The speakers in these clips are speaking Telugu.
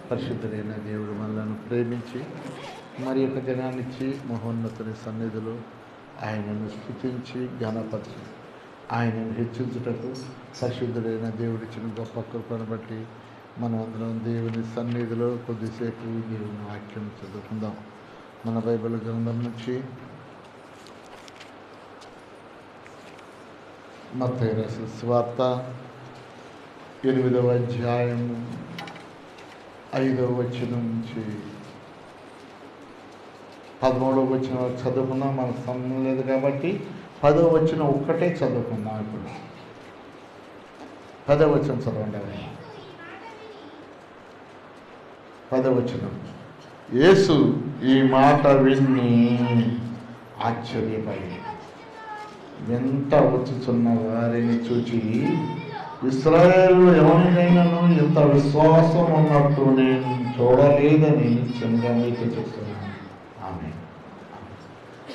పరిశుద్ధుడైన దేవుడు మనలను ప్రేమించి మరి యొక్క దినాన్నిచ్చి మహోన్నతుని సన్నిధిలో ఆయనను స్తుతించి ఘనపరిచి ఆయనను హెచ్చించుటకు పరిశుద్ధుడైన దేవుడిచ్చిన గొప్ప కృపను బట్టి మనం అందరం దేవుని సన్నిధిలో కొద్దిసేపు దేవుని వాక్యం చదువుకుందాం. మన బైబిల్ గ్రంథం నుంచి మత్తయి రాసిన సువార్త 8వ అధ్యాయము 5వ వచనం నుంచి 13వ వచనం చదువుకుందాం. మనకు సమయం లేదు కాబట్టి 10వ వచనం ఒక్కటే చదువుకుందాం. ఇప్పుడు 10వ వచనం చదవండి. 10వ వచనం. యేసు ఈ మాట విని ఆశ్చర్యపడి వెంట వచ్చుచున్న వారిని చూచి, ఇశ్రాయేలు ఎవరినైనాను ఇంత విశ్వాసం ఉన్నట్టు నేను చూడలేదని చిన్నగా మీకు చెప్తున్నాను. ఆమె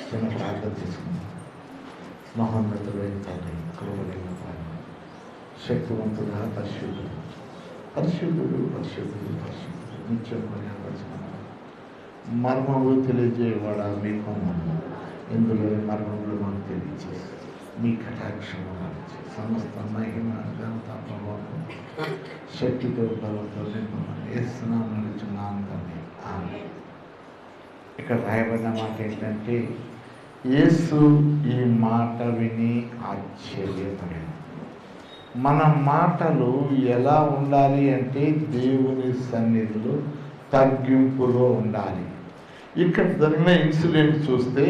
చిన్న ప్రార్థన చేసుకున్నాను. మహోన్నతుడైన తండ్రి, కృపగల పాలన, శక్తివంతుడా, పరిశుద్ధుడు పరిశుద్ధుడు పరిశుద్ధుడు పరిశుద్ధుడు నిత్యం పర్యావరణ మర్మములు తెలియజేయవాడా మీకు ఇందులో మర్మములు మాకు తెలియజేసి మీ కటాక్షము సమస్త మహిమ ఘనత ప్రభావం శక్తితో బలంతో వేస్తున్నాను. ఆమె ఇక్కడ రాయబడిన మాట ఏంటంటే, యేసు ఈ మాట విని ఆశ్చర్యపడాడు. మన మాటలు ఎలా ఉండాలి అంటే దేవుని సన్నిధిలో తగ్గింపులో ఉండాలి. ఇక్కడ జరిగిన ఇన్సిడెంట్ చూస్తే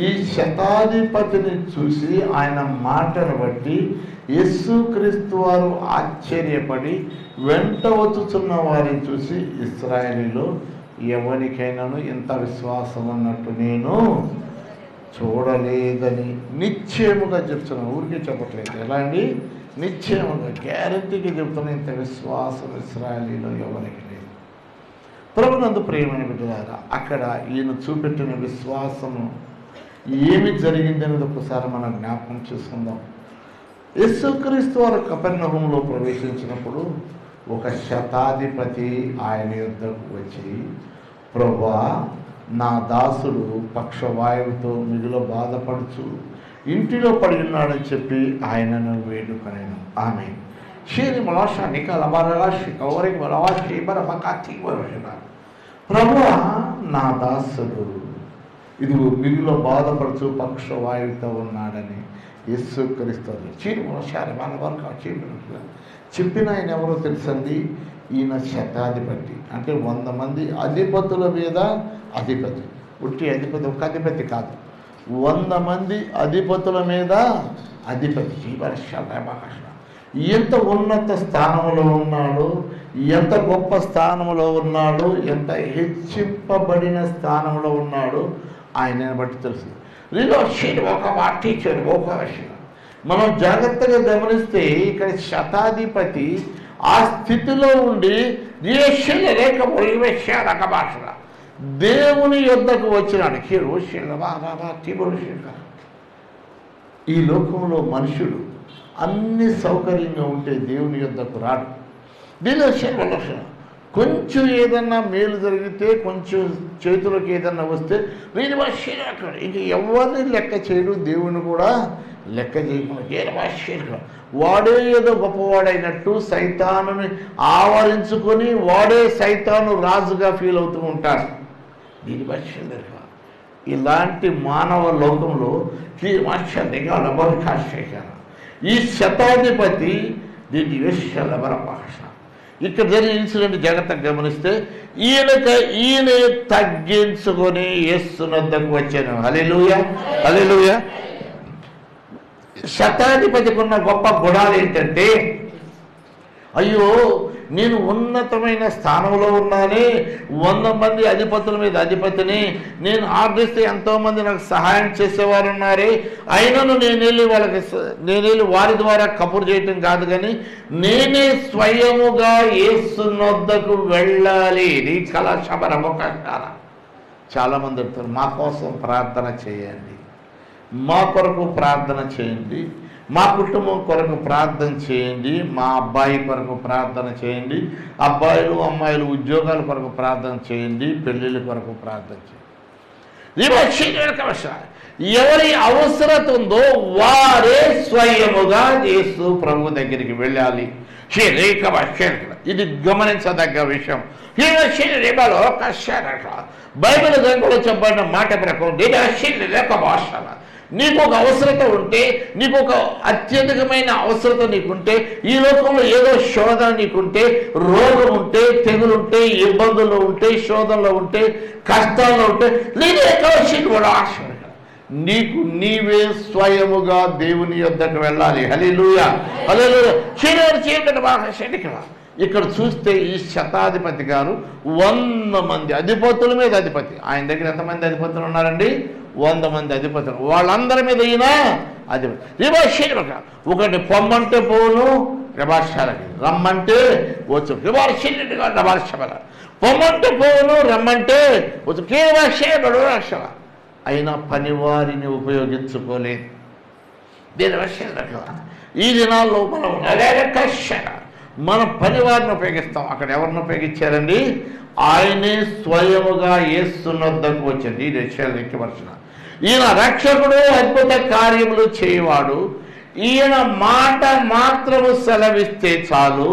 ఈ శతాధిపతిని చూసి ఆయన మాటను బట్టి యేసుక్రీస్తు వారు ఆశ్చర్యపడి వెంట వచ్చుచున్న వారిని చూసి, ఇశ్రాయేలులో ఎవరికైనాను ఇంత విశ్వాసం అన్నట్టు నేను చూడలేదని నిశ్చయముగా చెప్తున్నాను. ఊరికే చెప్పట్లేదు. ఎలా అండి? నిశ్చయముగా గ్యారంటీగా చెప్తున్నా, ఇంత విశ్వాసం ఇశ్రాయేలులో ఎవరికి లేదు. ప్రభునందు ప్రియమైన బిడ్డలారా, అక్కడ ఈయన చూపెట్టిన విశ్వాసము ఏమి జరిగిందనేది ఒకసారి మనం జ్ఞాపకం చేసుకుందాం. యేసుక్రీస్తు వారు కపెర్నహూములో ప్రవేశించినప్పుడు ఒక శతాధిపతి ఆయన యొద్దకు వచ్చి, ప్రభువా, నా దాసుడు పక్షవాయువుతో మిగుల బాధపడుచు ఇంటిలో పడి ఉన్నాడని చెప్పి ఆయనను వేడుకొనెను. ఆమె ప్రభువా, నా దాసుడు ఇది మిగుల బాధపడుచు పక్షవాయువుతో ఉన్నాడని యేసుక్రీస్తు చెప్పిన ఆయన ఎవరో తెలుసండి? ఈయన శతాధిపతి, అంటే 100 మంది అధిపతుల మీద అధిపతి. ఉట్టి అధిపతి, ఒక అధిపతి కాదు, 100 మంది అధిపతుల మీద అధిపతి. ఎంత ఉన్నత స్థానంలో ఉన్నాడు, ఎంత గొప్ప స్థానంలో ఉన్నాడు, ఎంత హెచ్చింపబడిన స్థానంలో ఉన్నాడు ఆయనను బట్టి తెలుసు. మనం జాగ్రత్తగా గమనిస్తే ఇక్కడ శతాధిపతి ఆ స్థితిలో ఉండి దేవుని యొద్దకు వచ్చినాడు. ఈ లోకంలో మనుషుడు అన్ని సౌకర్యంగా ఉంటే దేవుని యొద్దకు రాడు. దీనిలో లక్షణం కొంచెం ఏదన్నా మేలు జరిగితే, కొంచెం చేతులకు ఏదన్నా వస్తే వీరి భాష ఇంక ఎవరిని లెక్క చేయడు, దేవుని కూడా లెక్క చేయకుండా వాడే ఏదో గొప్పవాడైనట్టు సైతానుని ఆవరించుకొని వాడే సైతాను రాజుగా ఫీల్ అవుతూ ఉంటాడు. దీని భాష ఇలాంటి మానవ లోకంలో ఈ శతాధిపతి దీని విషయాల భాష. ఇక్కడ జరిగిన ఇన్సిడెంట్ జాగ్రత్తగా గమనిస్తే ఈయన తగ్గించుకొని యేసునొద్దకు వచ్చాను. హల్లెలూయా, హల్లెలూయా. శతాధిపతికి ఉన్న గొప్ప గుణాలు ఏంటంటే, అయ్యో నేను ఉన్నతమైన స్థానంలో ఉన్నానే, 100 మంది అధిపతుల మీద అధిపతిని, నేను ఆర్డిస్తే ఎంతోమంది నాకు సహాయం చేసేవారు ఉన్నారే, అయినను నేను వెళ్ళి వారి ద్వారా కబురు చేయటం కాదు, కానీ నేనే స్వయముగా యేసునొద్దకు వెళ్ళాలి. నీ కళాశబరముఖాల చాలామంది చెప్తారు, మా కోసం ప్రార్థన చేయండి, మా కొరకు ప్రార్థన చేయండి, మా కుటుంబం కొరకు ప్రార్థన చేయండి, మా అబ్బాయి కొరకు ప్రార్థన చేయండి, అబ్బాయిలు అమ్మాయిలు ఉద్యోగాల కొరకు ప్రార్థన చేయండి, పెళ్ళిళ్ళ కొరకు ప్రార్థన చేయండి. ఎవరి అవసరత ఉందో వారే స్వయముగా యేసు ప్రభు దగ్గరికి వెళ్ళాలి. ఇది గమనించదగ్గ విషయం. బైబిల్ గ్రంథంలో చెప్పబడిన మాట ప్రకారం నీకు ఒక అవసరత ఉంటే, నీకు ఒక అత్యధికమైన అవసరత నీకుంటే, ఈ లోకంలో ఏదో శోధన నీకుంటే, రోగం ఉంటే, తెగులుంటే, ఇబ్బందుల్లో ఉంటే, శోధనలో ఉంటే, కష్టాల్లో ఉంటే, నీకు నీవే స్వయముగా దేవుని యొద్దకు వెళ్ళాలి. హల్లెలూయా హల్లెలూయా. ఇక్కడ చూస్తే ఈ శతాధిపతి గారు 100 మంది అధిపతుల మీద అధిపతి. ఆయన దగ్గర ఎంతమంది అధిపతులు ఉన్నారండి? 100 మంది అధిపతులు. వాళ్ళందరి మీద ఈయన అధిపతి. ఒకటి పొమ్మంటే పోను రభాషాలకి, రమ్మంటే వచ్చు. పొమ్మంటే పోను, రమ్మంటే వచ్చు. అయినా పనివారిని ఉపయోగించుకోలేదు. దీని విషయం ఈ దినాల్లో మన పనివారిని ఉపయోగిస్తాం. అక్కడ ఎవరిని ఉపయోగించారండి? ఆయనే స్వయముగా యేసునొద్దకు వచ్చింది. ఈ విషయాలు ఎక్కిపరచిన ఈయన రక్షకుడు, అద్భుత కార్యములు చేయవాడు. ఈయన మాట మాత్రము సెలవిస్తే చాలు,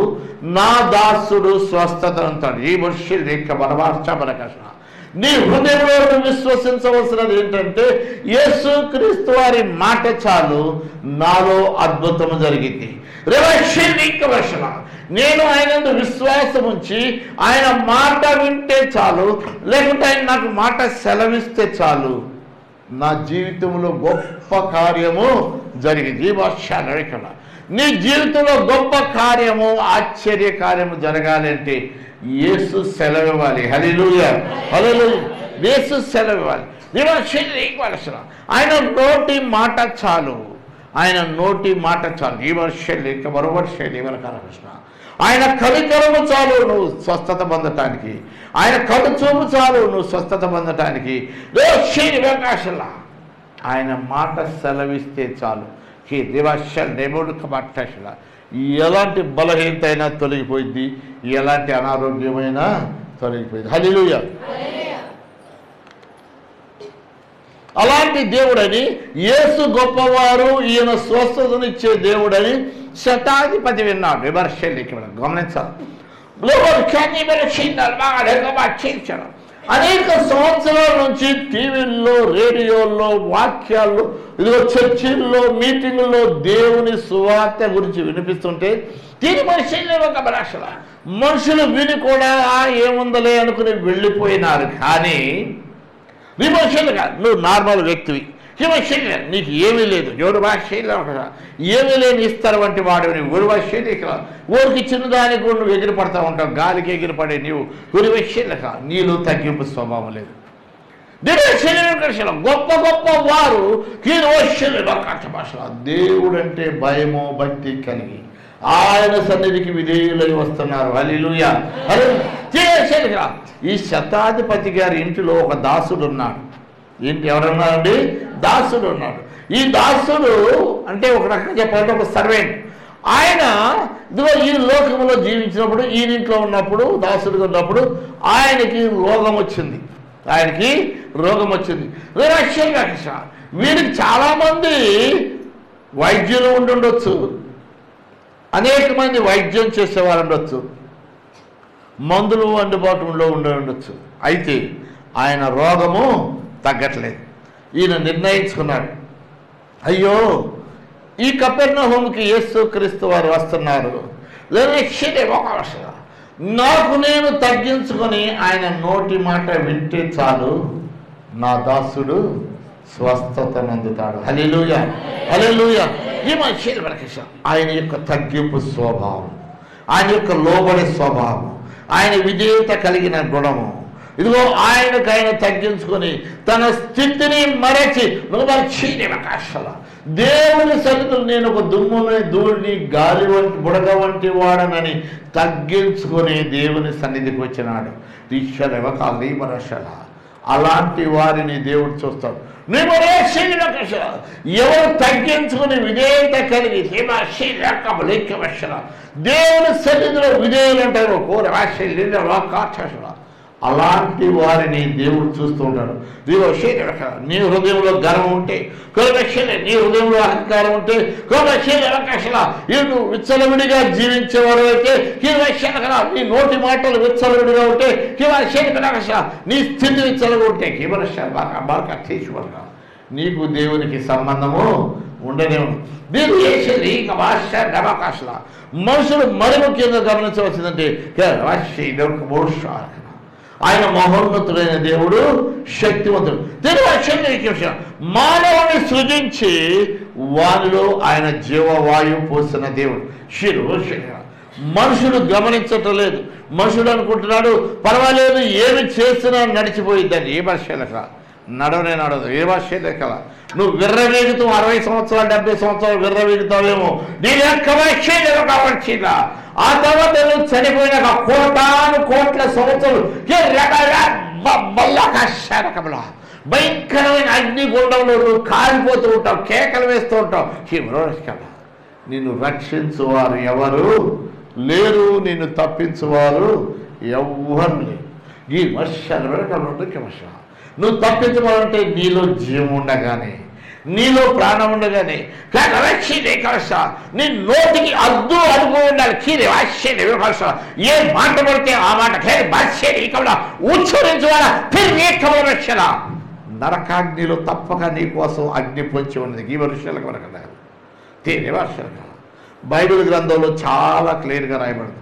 నా దాసుడు స్వస్థత అంటాడు. ఈ వర్షం రేఖ బలవార్చబలకృష్ణ. నీ హృదయంలో విశ్వసించవలసినది ఏంటంటే, యేసుక్రీస్తు వారి మాట చాలు, నాలో అద్భుతము జరిగింది. నేను ఆయన విశ్వాసం ఉంచి ఆయన మాట వింటే చాలు, లేకుంటే ఆయన నాకు మాట సెలవిస్తే చాలు, నా జీవితంలో గొప్ప కార్యము జరిగింది. ఈ వర్షాలు ఇక్కడ నీ జీవితంలో గొప్ప కార్యము, ఆశ్చర్య కార్యము జరగాలి అంటే యేసు సెలవివ్వాలి. హల్లెలూయా హల్లెలూయా. యేసు సెలవివ్వాలి. ఆయన నోటి మాట చాలు, ఆయన నోటి మాట చాలు. ఈ వర్షాలు ఇక మరో వర్షాలు కృష్ణ. ఆయన కనికరము చాలు నువ్వు స్వస్థత పొందటానికి, ఆయన కనుచూపు చాలు నువ్వు స్వస్థత పొందటానికి. ఆయన మాట సెలవిస్తే చాలు. ఎలాంటి బలహీనత అయినా తొలగిపోయింది, ఎలాంటి అనారోగ్యమైనా తొలగిపోయింది. హల్లెలూయా. అలాంటి దేవుడని, యేసు గొప్పవారు, ఈయన స్వస్థతనిచ్చే దేవుడని శతాధిపతి విన్నాడు. విమర్శలు ఇక్కడ గమనించాలి. అనేక సంవత్సరాల నుంచి టీవీల్లో, రేడియోల్లో, వాక్యాల్లో, ఇదిగో చర్చిల్లో, మీటింగుల్లో దేవుని సువార్త గురించి వినిపిస్తుంటే దీని మనుషులు ఒక భాషల మనుషులు విని కూడా ఏముందలే అనుకుని వెళ్ళిపోయినారు. కానీ విమర్శలు కాదు, నువ్వు నార్మల్ వ్యక్తివి, విమర్శలు నీకు ఏమీ లేదు, ఎవరు భాష ఏమీ లేని ఇస్తారు వంటి వాడు నీవు. గురు భాషలు ఇక్కడ ఊరికి చిన్నదానికి నువ్వు ఎగిరిపడతా ఉంటావు, గాలికి ఎగిరిపడే నీవు గురి విషయాలు కాదు. నీలో తగ్గింపు స్వభావం లేదు. గొప్ప గొప్ప వారు భాషలో దేవుడంటే భయమో భక్తి కలిగి ఆయన సన్నిధికి విధేయులై వస్తున్నారు. హల్లెలూయా. ఈ శతాధిపతి గారి ఇంటిలో ఒక దాసుడు ఉన్నాడు. ఏంటి ఎవరున్నారండి? దాసుడు ఉన్నాడు. ఈ దాసుడు అంటే ఒక రకంగా చెప్పాలంటే ఒక సర్వెంట్. ఆయన ఇదిగో ఈ లోకంలో జీవించినప్పుడు, ఈయనింట్లో ఉన్నప్పుడు, దాసుడుగా ఉన్నప్పుడు ఆయనకి రోగం వచ్చింది. వీరికి చాలామంది వైద్యులు ఉండుండొచ్చు, అనేక మంది వైద్యం చేసేవారు ఉండొచ్చు, మందులు అందుబాటులో ఉండొచ్చు. అయితే ఆయన రోగము తగ్గట్లేదు. ఈయన నిర్ణయించుకున్నాడు, అయ్యో ఈ కపెర్నహూముకి యేసుక్రీస్తు వారు వస్తున్నారు, నాకు నేను తగ్గించుకొని ఆయన నోటి మాట వింటే చాలు, నా దాసుడు స్వస్థత నందుతాడు. హల్లెలూయా హల్లెలూయా. ఈ మనిషి ఆయన యొక్క తగ్గింపు స్వభావం, ఆయన యొక్క లోబడి స్వభావం, ఆయన విధేయత కలిగిన గుణము, ఇదిగో ఆయన తగ్గించుకొని తన స్థితిని మరచి దేవుని సన్నిధిలో నేను ఒక దుమ్ముని, ధూళిని, గాలి వంటి బుడగ వంటి వాడనని తగ్గించుకొని దేవుని సన్నిధికి వచ్చినాడు. అలాంటి వారిని దేవుడు చూస్తాడు. ఎవరు తగ్గించుకుని విధేయత కలిగి దేవుని సన్నిధిలో విధేయులు అంటారు. అలాంటి వారిని దేవుడు చూస్తూ ఉంటాడు. నీ హృదయంలో గర్వం ఉంటే, నీ హృదయంలో అహంకారం ఉంటే, నువ్వు విచ్చలవిడిగా జీవించేవాడు అయితే, నీ నోటి మాటలు విచ్చలవిడిగా ఉంటే, నీ స్థితి విచ్చలగా ఉంటే, నీకు దేవునికి సంబంధము ఉండనే ఉంది. మీరు చేసేది ఇక మనుషులు మరి ముఖ్యంగా గమనించవలసిందంటే ఆయన మహోన్నతుడైన దేవుడు, శక్తివంతుడు. మానవుని సృజించి వారిలో ఆయన జీవవాయువు పోసిన దేవుడు. మనుషుడు గమనించటం లేదు. మనుషుడు అనుకుంటున్నాడు పర్వాలేదు, ఏమి చేసినా నడిచిపోయిద్దని. ఏ భాష లెక్క నడవనే నడవదు. ఏ భాష లెక్క నువ్వు విర్రవీగుతూ 60 సంవత్సరాలు 70 సంవత్సరాలు విర్రవీగుతావేమో, నీ యొక్క వచ్చిందా. ఆ తర్వాత నువ్వు చనిపోయినాక కోట్ల సంవత్సరాలు భయంకరమైన అగ్నిగుండంలో నువ్వు కాలిపోతూ ఉంటావు, కేకలు వేస్తూ ఉంటావు. నిన్ను రక్షించువారు ఎవరు లేరు, నిన్ను తప్పించువారు ఎవ్వరు లేరు. ఈ వర్షాలు నువ్వు తప్పించవాలంటే నీలో జీవం ఉండగానే, నీలో ప్రాణం ఉండగానే, నీ నోటికి అద్దు అడుగు ఉండాలి. ఏ మాట పడితే ఆ మాట ఉచ్చరించాలా. నరకాగ్నిలో తప్పక నీ కోసం అగ్ని పొంచి ఉన్నది. ఈ వర్షాలకు వరకు తేనే వర్షాలు బైబిల్ గ్రంథంలో చాలా క్లియర్గా రాయబడింది.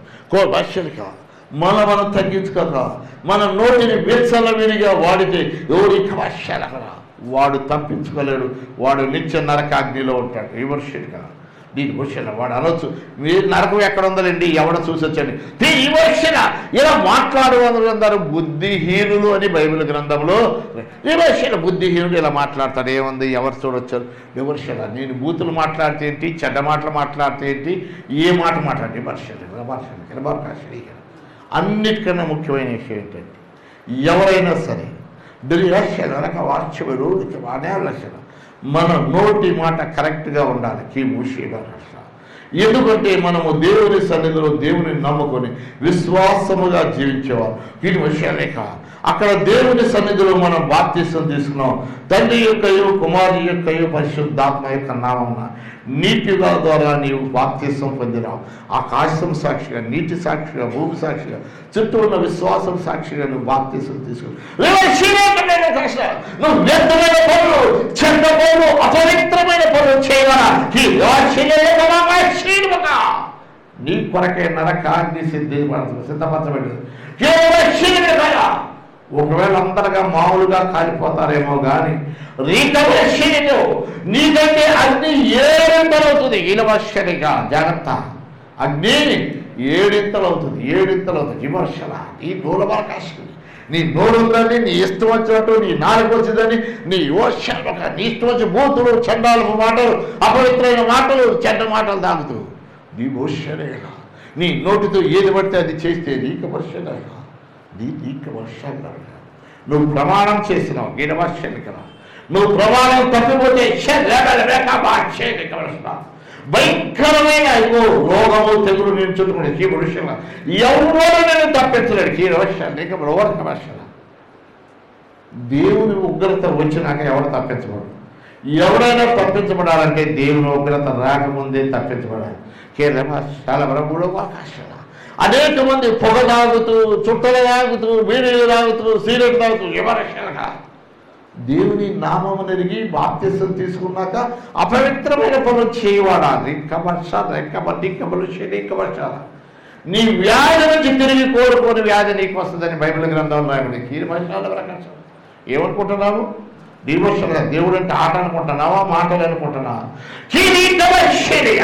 వర్షాలు మనం తగ్గించుకోక మన నోటిని విచ్చలవిడిగా వాడితే ఎవరికి వర్షాలకరా వాడు తప్పించుకోలేడు. వాడు నిత్య నరకాగ్నిలో ఉంటాడు. ఈ వర్షంగా దీని వర్షాల వాడు అనొచ్చు, మీరు నరకం ఎక్కడ ఉందండి, ఎవడ చూసొచ్చండి. ఈ వర్షన ఇలా మాట్లాడేవారు బుద్ధిహీనులు అని బైబిల్ గ్రంథంలో. ఈ వర్షన బుద్ధిహీనుడు ఇలా మాట్లాడతాడు. ఏముంది, ఎవరు చూడొచ్చారు. విమర్శల నేను బూతులు మాట్లాడితే ఏంటి, చెడ్డ మాటలు మాట్లాడితే ఏంటి, ఏ మాట మాట్లాడితే వర్షాలు. అన్నిటికన్నా ముఖ్యమైన విషయం ఏంటంటే, ఎవరైనా సరే వాచ్యముడు లక్షణ మన నోటి మాట కరెక్ట్గా ఉండాలి. ఎందుకంటే మనము దేవుని సన్నిధిలో దేవుని నమ్ముకొని విశ్వాసముగా జీవించేవారు. వీటి విషయాలే కాదు, అక్కడ దేవుని సన్నిధిలో మనం బాప్తిసం తీసుకున్నాం. తండ్రి యొక్కయు కుమారుని యొక్కయు పరిశుద్ధాత్మ యొక్క నామమున నీటిగా ద్వారా నీవు బాప్తిసం పొందినావు. ఆకాశం సాక్షిగా, నీటి సాక్షిగా, భూమి సాక్షిగా, చుట్టూ ఉన్న విశ్వాసం సాక్షిగా నువ్వు బాప్తిసం తీసుకున్నావు. నువ్వు వ్యర్థమైన పనులు, చెడ్డ పనులు, అపవిత్రమైన పనులు చేయవరా నీ కొరకే నరకాన్ని సిద్ధపరచబడింది. ఒకవేళ అందరిగా మామూలుగా కాలిపోతారేమో కానీ నీకంటే అగ్ని 7 అవుతుంది. ఇలవర్షనిగా జాగ్రత్త, అగ్ని 7 అవుతుంది. విమర్శల ఈ దూలవరకాశం నీ నోరుందని, నీ ఇష్టం వచ్చినట్టు నీ నాలుగు వచ్చిందని, నీ నీ ఇష్టం వచ్చి బూతులు, చండాలపు మాటలు, అపవిత్రమైన మాటలు, చెడ్డ మాటలు తాగుతూ నీ వర్షనేగా నీ నోటితో ఏది పడితే అది చేస్తే నీకు వర్షనేగా నువ్వు ప్రమాణం చేసినావు. గీడ వర్షానికి నువ్వు ప్రమాణం తప్పిపోతే భయంకరమైన రోగము తెగులు నేను చుట్టుకునే ఈ వర్షంలో ఎవరు నేను తప్పించలేడు. ఈ వర్షాన్ని వర్షాల దేవుని ఉగ్రత వచ్చినాక ఎవరు తప్పించబడు. ఎవరైనా తప్పించబడాలంటే దేవుని ఉగ్రత రాకముందే తప్పించబడాలి. చాలా బ్రహ్మలో ఆకాశాల అనేక మంది పొగ తాగుతూ, చుట్టలు తాగుతూ, బీడీలు తాగుతూ, సిగరెట్ తాగుతూ విమర్శలుగా దేవుని నామము నెరిగి బాప్తిసం తీసుకున్నాక అపవిత్రమైన పనులు చేయవాడా నీ వ్యాధి నుంచి తిరిగి కోరుకోని వ్యాధి నీకు వస్తుందని బైబిల్ గ్రంథంలో రాయబడింది. కీర్మశాల ప్రకాశం ఏమనుకుంటున్నావు? డివోషన్గా దేవుడు అంటే ఆట అనుకుంటున్నావా, మాటలు అనుకుంటున్నావా?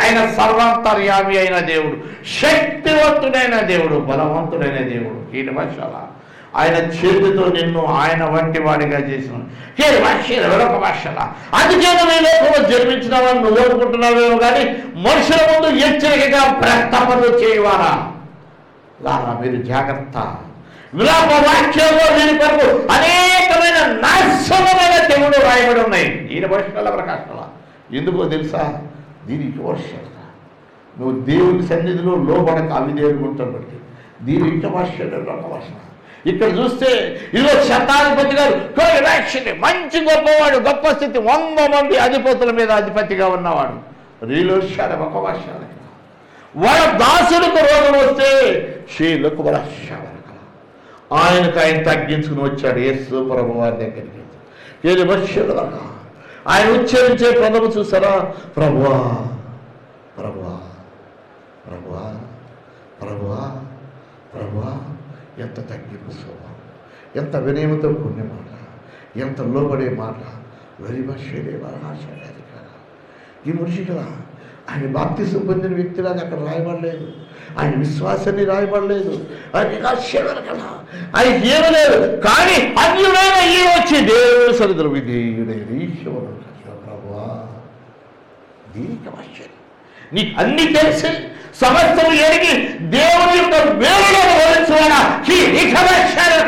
ఆయన సర్వాంతర్యామి అయిన దేవుడు, శక్తివంతుడైన దేవుడు, బలవంతుడైన దేవుడు. కీర్మశాల ఆయన చేతితో నిన్ను ఆయన వంటి వాడిగా చేసిన వేరొక భాషల. అందుకే నువ్వు ఈ లోకంలో జన్మించినావని నువ్వు అనుకుంటున్నావేమో కానీ మనుషుల ముందు హెచ్చరికగా ప్రస్తావనలు చేయవారా లారా మీరు జాగ్రత్త. విలాప వాక్యంలో దీని కొరకు అనేక భయంకరమైన నాశనమైన తెగులు రాయబడి ఉన్నాయి ఈయన వర్షాల ప్రకాశాల. ఎందుకో తెలుసా? దీనికి వర్షాలు నువ్వు దేవుని సన్నిధిలో లోబడక అవిధేయుడు ఉంటాబట్టి దీని ఇంట వర్షాలు ఒక వర్షం. ఇక్కడ చూస్తే ఇదిగో శతాధిపతి గారు మంచి గొప్పవాడు, గొప్ప స్థితి, 100 మంది అధిపతుల మీద అధిపతిగా ఉన్నవాడు. రీలోషాడు ఒక వర్షాలు. వాళ్ళ దాసులకు రోగం వస్తే షీలకు వర్షాలు. ఆయనకు ఆయన తగ్గించుకుని వచ్చాడు యేసు ప్రభు వారి దగ్గరికి. ఏది వర్షాలు దాకా ఆయన ఉచ్చరించే పదము చూసారా? ప్రభువా ప్రభువా ప్రభువా ప్రభువా ప్రభువా. ఎంత తగ్గింపు స్వభావం, ఎంత వినయముతో కూడిన మాట, ఎంత లోబడే మాట. వెరీ వర్షలే ఆశాడు కదా ఈ మనిషి కదా. ఆయన బాప్తిసం పొందిన వ్యక్తిలాగా అక్కడ రాయబడలేదు, ఆయన విశ్వాసాన్ని రాయబడలేదు, ఆయన ఆశ్చర్యం కదా, ఆయన ఏమలేదు. కానీ అన్యుడైన ఈ వచ్చి దేవుని సరిధులు విధేయుడే ఈశ్వరుడు. ప్రభువా దీనికి ఆశ్చర్యం. నీకు అన్ని తెలిసి సమస్యలు ఎరిగి దేవుని యొక్క వేరులో వరించువాడా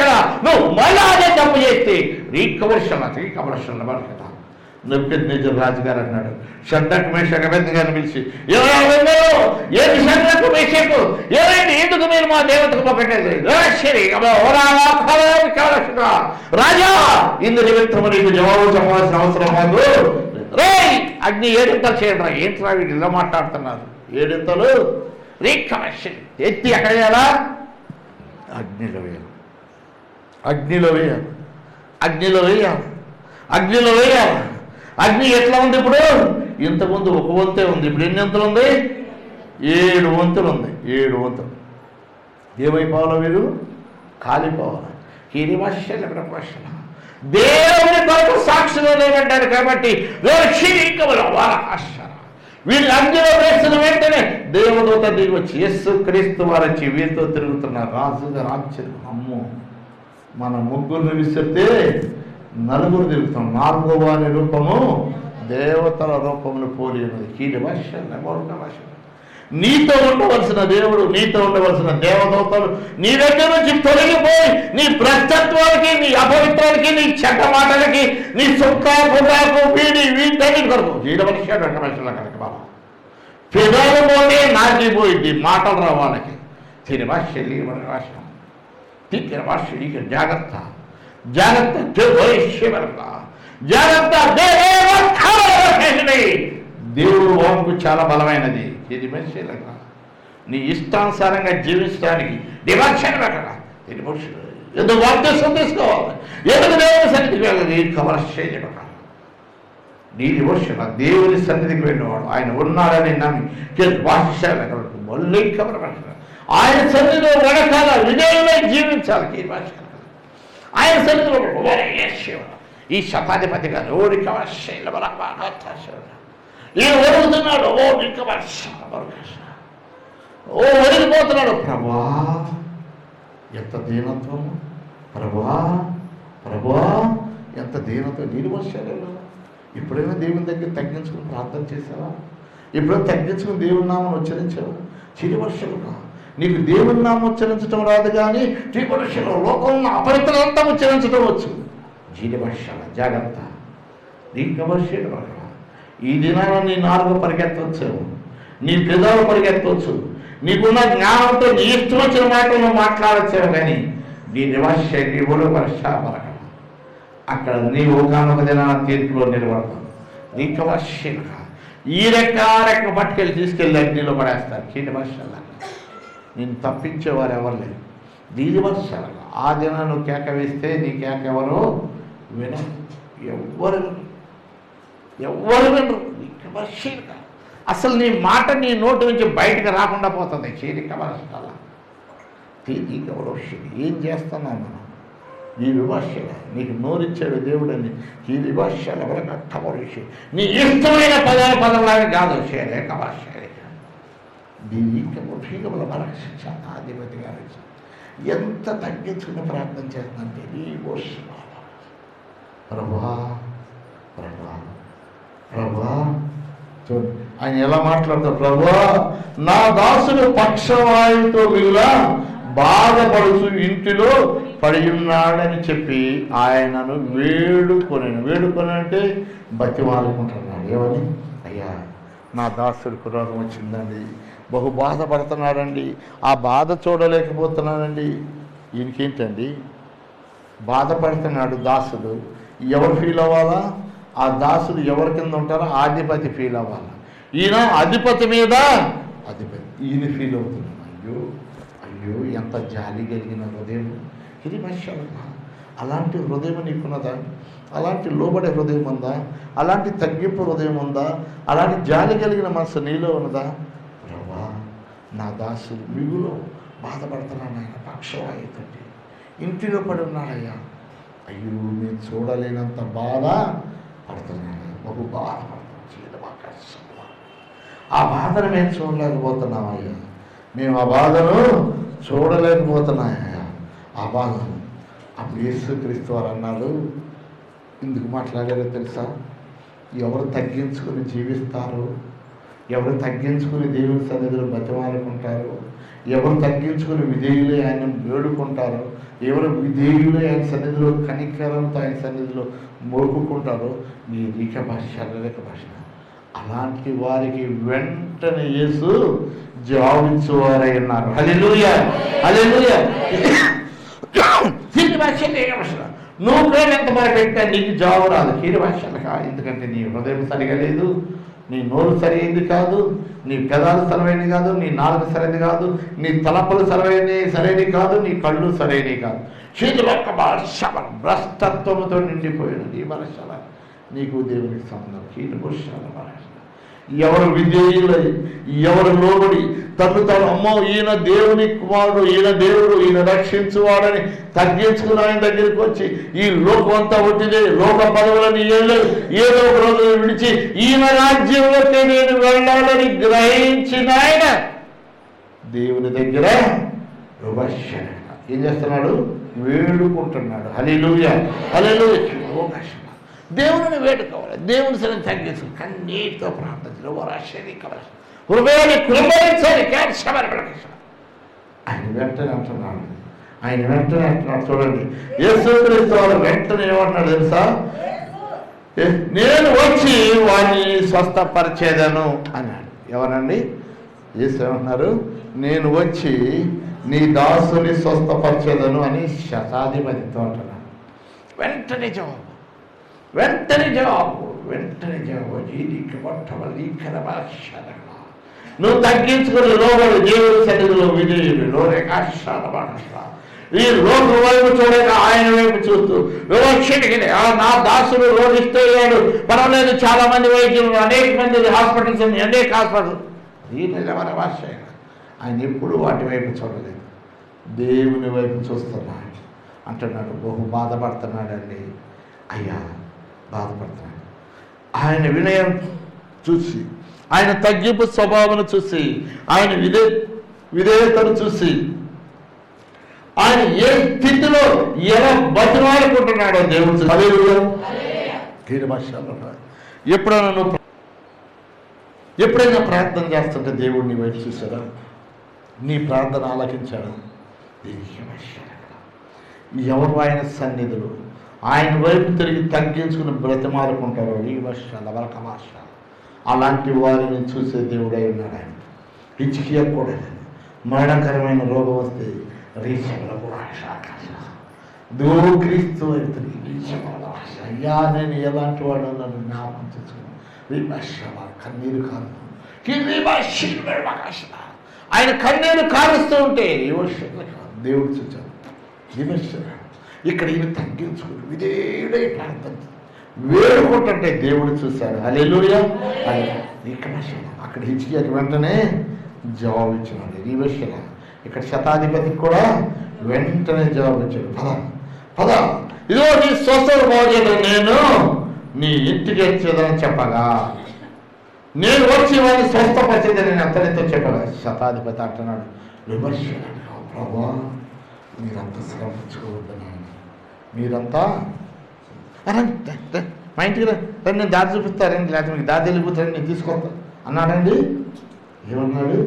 కదా. నువ్వు మళ్ళా అదే తప్పు చేస్తే రీకవర్షణ కదా. నెబుకద్నెజరు రాజుగారు అన్నాడు, షడ్రకు మేషకు అబేద్నెగోను పిలిచి, ఏంటి షడ్రకు మేషకు, ఏమైంది, ఎందుకు మీరు మా దేవతకు మొక్కట్లేదు? రాజా ఇందు నిమిత్తము నీకు జవాబు చెప్పాల్సిన అవసరం కాదు. రే అగ్ని 7 ఇంతలు చేయండి రా. ఏంట్రా వీడు ఇలా మాట్లాడుతున్నారు? 7 ఇంతలు రీకవర్షణ ఎత్తి ఎక్కడ వేయాలా? అగ్నిలో వేయాలి, అగ్నిలో వేయాలి, అగ్నిలో వేయాలి, అగ్నిలో వేయాలి. అగ్ని ఎట్లా ఉంది ఇప్పుడు? ఇంతకుముందు 1 వంతే ఉంది, ఇప్పుడు ఎన్ని వంతులు ఉంది? 7 వంతులు ఉంది. 7 వంతులు ఏమైపోవాలా? వీరు కాలిపోవాలి. కిరివర్షల ప్రపర్శన దేవుని కొరకు సాక్షిగా లేదంటారు కాబట్టి వీళ్ళు అగ్నిలో వేసిన వెంటనే దేవదూత దిగి వచ్చి యేసు క్రీస్తు వారు వచ్చి వీరితో తిరుగుతున్నారు. రాజుగా రాజ్యం. అమ్మో, మన ముగ్గురిని విసిరితే 4 తిరుగుతాం. 4వ వారి రూపము దేవతల రూపమును పోలి ఉన్నది. కీడి భాష నీతో ఉండవలసిన దేవుడు, నీతో ఉండవలసిన దేవదూతలు నీ దగ్గర నుంచి తొలగిపోయి నీ భ్రష్టత్వానికి, నీ అపవిత్రానికి, నీ చెడ్డ మాటలకి, నీ సుఖ పురాకు వీటన్నిటి కొరకు జీడమనిషాడు ఒక మనుషుల కనుక బాబా పెదాలు పోతే నాకిపోయింది మాటలు రా వాళ్ళకి. తిని భాష తిరిగిన భాష జాగ్రత్త జాగ్రత్త జాగ్రత్త. దేవుడు వాక్కు చాలా బలమైనది. ఇది మనిషి నీ ఇష్టానుసారంగా జీవించడానికి డివోషన్ అక్కడ ఎందుకు వాక్యం తీసుకోవాలి, ఎందుకు దేవుని సన్నిధికి వెళ్ళదు. నీ డివోషన్ దేవుని సన్నిధికి వెళ్ళినవాడు ఆయన ఉన్నాడని నమ్మి భాషలు మళ్ళీ ఆయన సన్నిధిలో వడకాల విజయమై జీవించాలి. ఆయన సన్నిధిలో ఈ శతాధిపతి గారు ఓడికి ఈయన ఒరుగుతున్నాడు. ఓ ఒరిగిపోతున్నాడు. ప్రభువా ఎంత దీనత్వము, ప్రభువా ప్రభువా ఎంత దీనత్వం. నీరు వర్షాలు. ఎప్పుడైనా దేవుని దగ్గర తగ్గించుకుని ప్రార్థన చేసావా? ఎప్పుడైనా తగ్గించుకుని దేవుని నామం ఉచ్చరించావా? చిరి వర్షాలుగా నీకు దేవుని నామం ఉచ్చరించడం రాదు, కానీ చిరి వర్షాలు లోకంలో అపరితలంతా ఉచ్చరించడం వచ్చు. జీడి వర్షాల జాగ్రత్త. దీనికి వర్షాలు ఈ దినాన నీ నాలుగు పరిగెత్తవచ్చు, నీ పెదాలు పరిగెత్తవచ్చు, నీకున్న జ్ఞానంతో నీ ఇష్టం వచ్చిన మాటలు నువ్వు మాట్లాడచ్చావు. కానీ నీ నివాస నీ ఒళ్ళు వర్షాపరక అక్కడ నీ ఒకనొక దినాన తీర్పులో నిలబడతావు. నీకు వర్షాలుగా ఈ రెక్క పట్టుకెళ్ళి తీసుకెళ్ళి అగ్నిలో పడేస్తారు. కీటి వర్షాలు నేను తప్పించేవారు ఎవరు లేరు. దీని వర్షాలుగా ఆ దిన నువ్వు కేక వేస్తే నీ కేక ఎవరో వినరు, ఎవ్వరు వినరు. అసలు నీ మాట నీ నోటి నుంచి బయటకు రాకుండా పోతుంది. చీరిక వర్షాల తీరిక వర్షిది. ఏం చేస్తున్నావు మనం? నీ విమర్శల నీకు నోరిచ్చాడు దేవుడు అని ఈ విమర్శలు ఎవరికి అర్థమరిషి నీ ఇష్టమైన పదవులాగా కాదు. చేయలేక వర్షాలేక దీనికముల మరక్షాధిపతి గారు ఎంత తగ్గించుకుని ప్రార్థన చేస్తుందంటే నీ వర్ష ప్రభా ప్రభా ప్రభా. చూడండి ఆయన ఎలా మాట్లాడతారు. ప్రభా నా దాసుడు పక్షవాయువుతో మిగుల బాధపడుతూ ఇంటిలో పడి ఉన్నాడని చెప్పి ఆయనను వేడుకొని అంటే బతిమాలుకుంటున్నాడు. ఏమని? అయ్యా, నా దాసుడికి రోగం వచ్చిందండి, బహు బాధపడుతున్నాడండి, ఆ బాధ చూడలేకపోతున్నానండి. ఈయనకేంటండి? బాధపడుతున్నాడు దాసుడు. ఎవరు ఫీల్ అవ్వాలా? ఆ దాసుడు ఎవరి కింద ఉంటారో అధిపతి ఫీల్ అవ్వాలా. ఈయన అధిపతి మీద అధిపతి, ఈయన ఫీల్ అవుతున్నాడు. అయ్యో ఎంత జాలి కలిగిన హృదయం ఇది మనుషులమ్మా. అలాంటి హృదయం నీకున్నదా? అలాంటి లోబడే హృదయం ఉందా? అలాంటి తగ్గింపు హృదయం ఉందా? అలాంటి జాలి కలిగిన మనసు నీలో ఉన్నదా? ప్రభా, నా దాసుడు మిగులు బాధపడుతున్నాను, ఆయన పక్షవాయుతండి, ఇంటిలో పడి ఉన్నాడయ్యా. అయ్యో, నేను చూడలేనంత బాధ పడుతున్నాను, బహు బాధపడుతున్నాను. ఆ బాధను మేము చూడలేకపోతున్నామయ్యా, మేము ఆ బాధను చూడలేకపోతున్నామయ్యా, ఆ బాధను. అప్పుడు యేసుక్రీస్తు వారు అన్నారు, ఎందుకు మాట్లాడారో తెలుసా? ఎవరు తగ్గించుకుని జీవిస్తారు, ఎవరు తగ్గించుకుని దేవుని సన్నిధిలో బతిమాలుకుంటారు, ఎవరు తగ్గించుకుని విధేయులే ఆయన వేడుకుంటారో, ఎవరు విధేయులే ఆయన సన్నిధిలో కనికరంతో ఆయన సన్నిధిలో మొక్కుకుంటారో, నీ రీక భాష శారీరక భాష, అలాంటి వారికి వెంటనే యేసు జవాబిచ్చేవారై ఉన్నారు. హల్లెలూయా, హల్లెలూయా. నువ్వు ప్రేమ ఎంత బాగా పెట్టా నీకు జవాబు రాదు. కీడి భాషలకా, ఎందుకంటే నీ హృదయం సరిగా లేదు, నీ నోరు సరైనది కాదు, నీ పెదాలు సరైనది కాదు, నీ నాలుగు సరైనది కాదు, నీ తలపులు సరైనవి కాదు, నీ కళ్ళు సరైనవి కాదు. చేతుల యొక్క భాష భ్రష్టత్వంతో నిండిపోయిన నీ భాష నీకు దేవునికి సంబంధం. కీడు పురుషాల భాష. ఎవరు విధేయులై, ఎవరు లోబడి తాను అమ్మో ఈయన దేవుని కుమారుడు, ఈయన దేవుడు, ఈయన రక్షించువాడని తగ్గించుకుని ఆయన దగ్గరికి వచ్చి ఈ లోకం అంతా ఒట్టిదే, లోక పదవులని ఏదో ఒక రోజు విడిచి ఈయన రాజ్యంలోకి నేను వెళ్ళాలని గ్రహించిన ఆయన దేవుని దగ్గర ఏం చేస్తున్నాడు? వేడుకుంటున్నాడు. హల్లెలూయా, హల్లెలూయా. దేవుని వేడుకోవాలి, దేవుని సరే తగ్గించుకుని కన్నీటితో ప్రార్థనలో హృదయాన్ని కులబడించాలి. ఆయన వెంటనే అంటున్నాడు, చూడండి, యేసుక్రీస్తు వారు వెంటనే ఏమంటున్నాడు తెలుసా? నేను వచ్చి వాడిని స్వస్థపరిచేదను అన్నాడు. ఎవరండి? యేసు ఏమంటున్నారు? నేను వచ్చి నీ దాసుని స్వస్థపరిచేదను అని శతాధిపతితో అంటున్నాడు. వెంటనే జవాబు. నువ్వు తగ్గించుకుని లోబడి దేవుని సన్నిధిలో విజయుడు ఈ రోగు వైపు చూడక ఆయన వైపు చూస్తూ వివక్షకి నా దాసుడు రోగిస్తే అయ్యాడు, పర్వాలేదు, చాలా మంది వైద్యులు, అనేక మంది హాస్పిటల్స్ ఉన్నాయి, అనేక హాస్పిటల్. ఈ నిజమైన భాష ఆయన ఎప్పుడు వాటి వైపు చూడలేదు, దేవుని వైపు చూస్తున్నాడు. అంటున్నాడు, బహు బాధపడుతున్నాడండి అయ్యా, బాధపడుతున్నాడు. ఆయన వినయం చూసి, ఆయన తగ్గింపు స్వభావం చూసి, ఆయన విధేయతను చూసి, ఆయన ఏ స్థితిలో ఎలా బతిమాలుకుంటున్నాడో దేవుడు. ఎప్పుడైనా ప్రార్థన చేస్తుంటే దేవుడు నీ వైపు చూసాడా? నీ ప్రార్థన ఆలకించాడు? ఎవరు ఆయన సన్నిధులు ఆయన వైపు తిరిగి తగ్గించుకుని బ్రతిమాలుకుంటారు ఈ వర్షాలు అవరక వర్షాలు, అలాంటి వారిని చూసే దేవుడై ఉన్నాడు ఆయన. హిజ్కియా కూడా మరణకరమైన రోగం వస్తే క్రీస్తు అయ్యా, నేను ఎలాంటి వాడు నన్ను జ్ఞాపకం చేసుకున్నాను. కన్నీరు కాదు, ఆయన కన్నీరు కారుస్తూ ఉంటే దేవుడు చూచాడు. ఇక్కడ ఈయన తగ్గించుకుని విధేయుడై ప్రార్థన వేడుకుంటుంటే దేవుడు చూశాడు. హల్లెలూయా. అక్కడ హిజ్కియాకి వెంటనే జవాబు ఇచ్చినాడు. ఈ విషయం ఇక్కడ శతాధిపతికి కూడా వెంటనే జవాబు ఇచ్చాడు. పద ఇదో నీ స్వస్థత బాధ్యత, నేను నీ ఇంటికి వచ్చేదని చెప్పగా, నేను వచ్చి వాడిని స్వస్థపరిచేదని నేను అతనితో చెప్పగా, శతాధిపతి అంటున్నాడు, ప్రభా మీరంతా శ్రమించుకోవద్దని, మీరంతా మా ఇంటికి రండి, నేను దారి చూపిస్తారండి, లేకపోతే మీకు దారి వెళ్ళిపోతారని నేను తీసుకొస్తా అన్నాడండి. ఏమన్నాడు?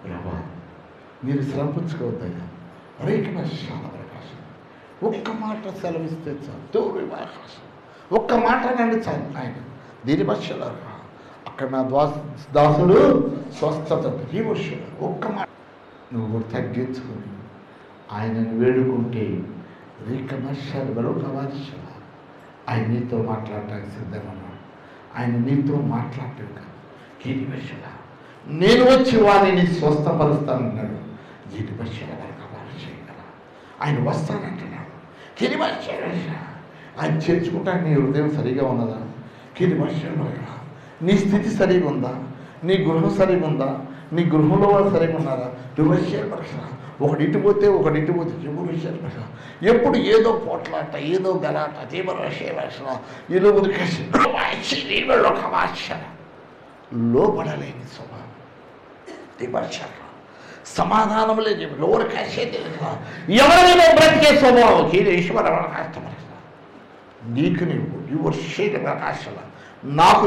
ప్రభా మీరు శ్రమించుకోవద్దయ్యా, రేఖాశం ఒక్క మాట సెలవిస్తే చాలు. దేవుడి ఆకాశం ఒక్క మాట నండి చాలు. ఆయన దీని భాషలో అక్కడ నా దాసుడు స్వస్థత ఈ వర్షం ఒక్క మాట నువ్వు కూడా తగ్గించుకుని ఆయనను వేడుకుంటే రేఖమర్షాలు మరొక వర్షాలు ఆయన నీతో మాట్లాడటానికి సిద్ధమన్నాడు. ఆయన నీతో మాట్లాడటం కాదు, కీటి వర్షాల నేను వచ్చి వారిని స్వస్థపరుస్తానన్నాడు. జీటి వర్షాల వరకు వర్షం ఆయన వస్తానంటున్నాడు. కీటి వర్షాలు ఆయన చేర్చుకుంటానికి నీ హృదయం సరిగా ఉన్నదా? కీటి వర్షాలు నీ స్థితి సరిగా ఉందా? నీ గృహం సరిగా ఉందా? నీ గృహంలో వాళ్ళు సరిగా ఉన్నారా? విమర్శలు పరచ ఒకటి ఇటుపోతే విమర్శలు పరచ ఎప్పుడు ఏదో పోట్లాట, ఏదో గలాట, లోపడలేని స్వభావం విమర్శలు, సమాధానం లేదు, లోరు కాసే ఎవరైనా బ్రతికే స్వభావం ఈశ్వర నీకు నీవు యువర్షేల నాకు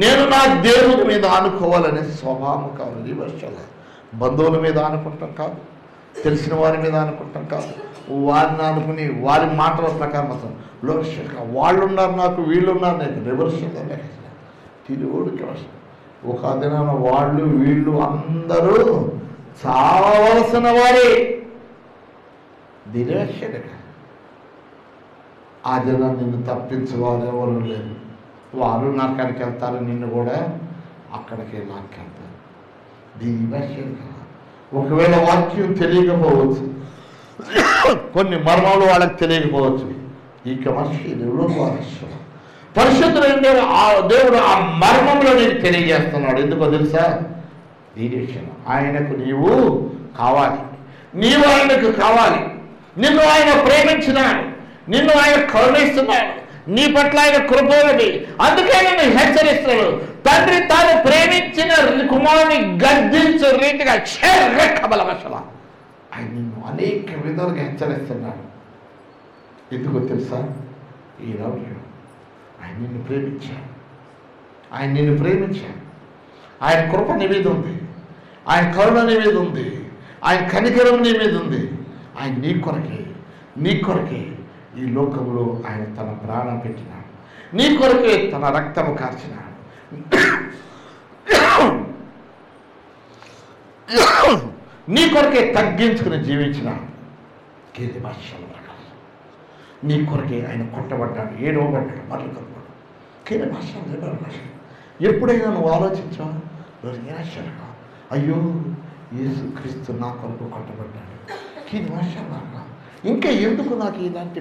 నేను నా దేవుని మీద ఆనుకోవాలనే స్వభావం కావాలి. ఈ వర్షాల బంధువుల మీద ఆనుకుంటాం కాదు, తెలిసిన వారి మీద ఆనుకుంటాం కాదు, వారిని ఆనుకుని వారి మాటల ప్రకారం అసలు లోవర్షక వాళ్ళు ఉన్నారు నాకు, వీళ్ళు ఉన్నారు నాకు రివర్షక తిరుగుడికి వర్షం. ఒక దినాన వాళ్ళు వీళ్ళు అందరూ చావలసిన వారే దినేషక. ఆ దినం నిన్ను తప్పించేవారు ఎవరు లేరు. వారు నరకానికి వెళ్తారు, నిన్ను కూడా అక్కడికి లాక్కెళ్తారు. దీని భాష్యం కదా. ఒకవేళ వాక్యం తెలియకపోవచ్చు, కొన్ని మర్మాలు వాళ్ళకి తెలియకపోవచ్చు. ఇక మనుషులు పరిశుద్ధులైన దేవుడు ఆ మర్మంలో నీకు తెలియజేస్తున్నాడు. ఎందుకో తెలుసా? దీని ఆయనకు నీవు కావాలి, నీవు ఆయనకు కావాలి. నిన్ను ఆయన ప్రేమించినాడు, నిన్ను ఆయన కరుణిస్తున్నాడు, నీ పట్ల ఆయన కృపది. అందుకే నేను హెచ్చరిస్తున్నాడు. తండ్రి తాను ప్రేమించిన కుమారుని గద్దించే రీతిగా బలవశల ఆయన నిన్ను అనేక విధాలుగా హెచ్చరిస్తున్నాడు. ఎందుకో తెలుసా? ఈరోజు ఆయన నిన్ను ప్రేమించాడు, ఆయన నిన్ను ప్రేమించాడు. ఆయన కృప నీ మీద ఉంది, ఆయన కరుణ నీ మీద ఉంది, ఆయన కనికరం నీ మీద ఉంది. ఆయన నీ కొరకే ఈ లోకంలో ఆయన తన ప్రాణం పెట్టినాడు, నీ కొరకే తన రక్తము కార్చినాడు, నీ కొరకే తగ్గించుకుని జీవించినాడు. కేది భాషల ప్రకారం నీ కొరకే ఆయన కొట్టబడ్డాడు, ఏడవబడ్డాడు, మరలు కనబడ్డాడు. కేది భాష ఎప్పుడైనా నువ్వు ఆలోచించావు? నిరాశలుగా అయ్యో యేసు క్రీస్తు నా కొరకు కొట్టబడ్డాడు. కేది భాష ఇంకా ఎందుకు నాకు ఇలాంటి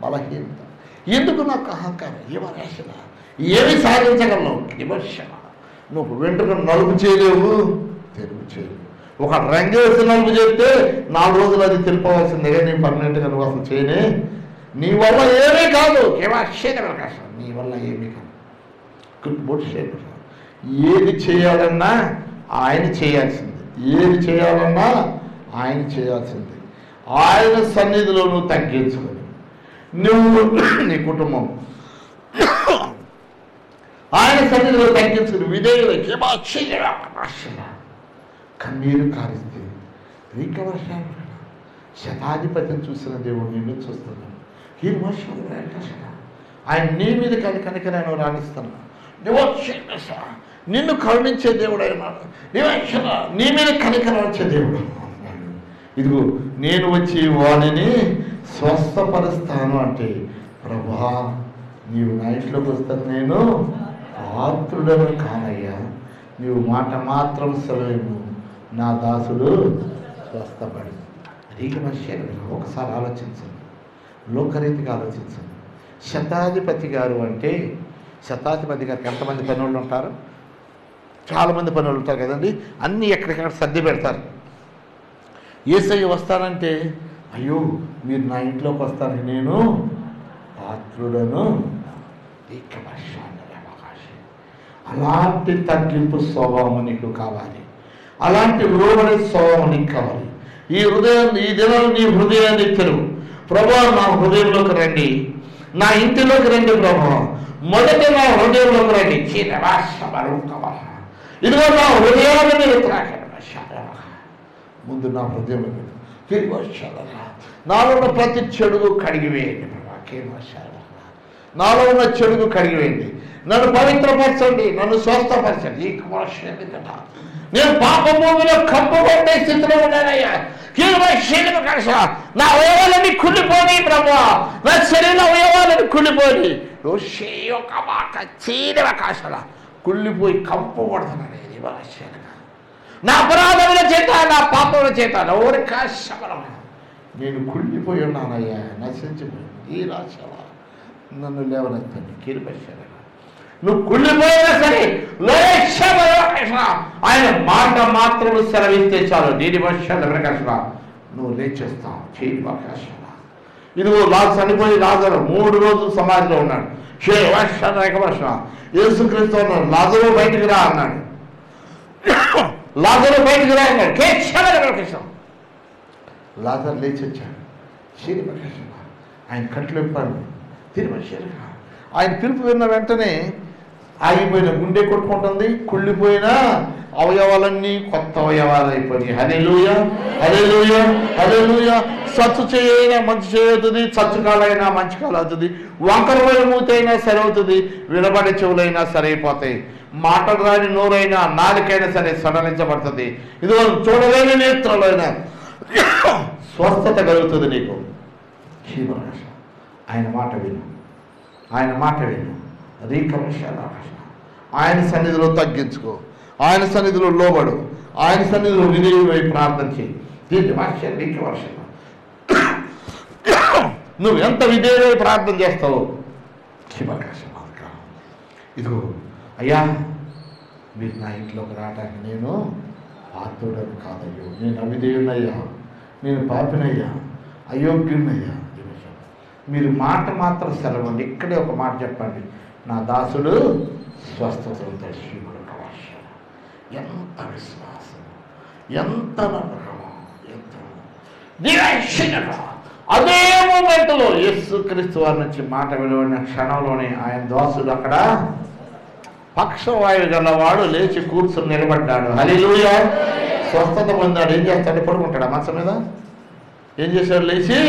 బలహీనత, ఎందుకు నాకు అహంకారం, ఏమనేషణ ఏమి సాధించగలవు? విమర్శ. నువ్వు వెంట్రుకను నలుపు చేయలేవు, తెలుపు చేయలేవు. ఒక రంగేసి నలుపు చేస్తే 4 రోజులు అది తెలిపవలసిందే. నీ పర్మనెంట్గా నువ్వు అసలు చేయనే, నీ వల్ల ఏమీ కాదు. అవకాశం నీ వల్ల ఏమీ కాదు. ఏది చేయాలన్నా ఆయన చేయాల్సింది, ఏది చేయాలన్నా ఆయన చేయాల్సింది. ఆయన సన్నిధిలో నువ్వు తగ్గించుకొని నువ్వు నీ కుటుంబం ఆయన సన్నిధిలో తగ్గించుకుని విధేయులకి కన్నీరు కారిస్తే రీకవర్షాలు శతాధిపతిని చూసిన దేవుడు నిన్ను చూస్తున్నాడు. ఈ వర్షాలు ఆయన నీ మీద కనికరాన్ని రాణిస్తున్నాడు. నిన్ను కరుణించే దేవుడు అయినాడు. నీ మీద కనికరం వచ్చే దేవుడు. ఇదిగో నేను వచ్చి వాడిని స్వస్థపరుస్తాను అంటే, ప్రభా నీవు నా ఇంట్లోకి వస్తాను, నేను పాత్రుడను కానయ్యా, నీవు మాట మాత్రం సెలవు, నా దాసుడు స్వస్థపడి. రీకి మనిషి ఒకసారి ఆలోచించండి, లోకరీతిగా ఆలోచించండి. శతాధిపతి గారు అంటే, శతాధిపతి గారికి ఎంతమంది పనులు ఉంటారు? చాలామంది పనులు ఉంటారు కదండి. అన్నీ ఎక్కడికక్కడ సర్ది పెడతారు. యేసయ్య వస్తానంటే, అయ్యో మీరు నా ఇంట్లోకి వస్తానికి నేను పాత్రుడను. అలాంటి తగ్గింపు స్వభావం నీకు కావాలి, అలాంటి లోబడే స్వభావం నీకు కావాలి. ఈ దినాలు నీ హృదయాన్ని తెరువు. ప్రభా నా హృదయంలోకి రండి, నా ఇంటిలోకి రండి ప్రభా, మొదట నా హృదయంలోకి రండి. ఇదిగో నా హృదయాన్ని మీరు త్రాకండి. ముందు నా హృదయంలో పెట్టు. కేవశాలరా నాలో ఉన్న ప్రతి చెడుగు కడిగివేయండి ప్రభా. కేవశాలరా నాలో ఉన్న చెడుగు కడిగివేయండి. నన్ను పవిత్రపరచండి, నన్ను స్వస్థపరచండి. ఈ కుమారుడు కదా నేను పాప భూమిలో కప్పుకొట్టే స్థితిలో ఉన్నానయ్యా. నా అవయవాలని కుళ్ళిపోయి ప్రభా, నా శరీర అవయవాలని కుళ్ళిపోయి ఒక మాట చీరవ కాశల కుళ్ళిపోయి కంపబడుతున్నాను. నా అపరాధముల చేత, నా పాపముల చేత నోరి కాశమరమ నేను కుళ్ళిపోయి ఉన్నానయ్యా, నశించిపోయింది. ఈ రాశల నన్ను లేవనెత్తండి. కీర్పశాల నువ్వు కుళ్ళిపోయినా సరే ఆయన మాట మాత్రము సెలవిస్తే చాలు. దీని వర్షాలు ఎవరికసలా నువ్వు లేచేస్తావు. చేయి అవకాశం ఇదిగో చనిపోయి లాజరు 3 రోజులు సమాధిలో ఉన్నాడు. యేసుక్రీస్తు అన్నాడు లాజరు బయటికి రా అన్నాడు. లాజరు బయటికి రా అన్నాడు. లాజరు లేచి వచ్చాడు. చేయి అవకాశం ఆయన కట్లు ఇప్పాడు. తిరిగి ఆయన పిలుపు విన్న వెంటనే ఆగిపోయిన గుండె కొట్టుకుంటుంది, కుళ్ళిపోయిన అవయవాలన్నీ కొత్త అవయవాలు అయిపోయినాయి. హల్లెలూయా, హల్లెలూయా, హల్లెలూయా. సచ్చు చేయైనా మంచి చేయవుతుంది, చచ్చు కాలైనా మంచి కాలు అవుతుంది, వంకరమైన మూతైనా సరి అవుతుంది, వినబడే చెవులైనా సరైపోతాయి, మాటలు రాని నోరైనా నాలుకైనా సరే సడలించబడుతుంది, ఇదిగో చూడలేని నేత్రాలైనా స్వస్థత కలుగుతుంది నీకు. ఆయన మాట విను, ఆయన మాట విను. ఆయన సన్నిధిలో తగ్గించుకో, ఆయన సన్నిధిలో లోబడు, ఆయన సన్నిధిలో విధేయుడై ప్రార్థన చేయి. దీన్ని వర్షం నువ్వు ఎంత విధేయుడై ప్రార్థన చేస్తావు శివకాశం. ఇదిగో అయ్యా మీరు నా ఇంట్లోకి రావడానికి నేను పాత్రుడని కాదయ్యో, నేను అవిధేయునయ్యా, నేను పాపినయ్యా, అయోగ్యునయ్యా. మీరు మాట మాత్రం సెలవండి. ఇక్కడే ఒక మాట చెప్పండి, నా దాసుడు స్వస్థతలతో శివుడు కవర్షం. ఎంత విశ్వాసం, ఎంత నమ్మకము, ఎంత అదే మూమెంట్లో యేసుక్రీస్తు వారి నుంచి మాట వెలువడిన క్షణంలోనే ఆయన దాసుడు అక్కడ పక్షవాయువు గలవాడు లేచి కూర్చుని నిలబడ్డాడు. హల్లెలూయా. స్వస్థత పొందాడు. ఏం చేస్తాడు? పడుకుంటాడు మంచం మీద. ఏం చేశాడు? లేచి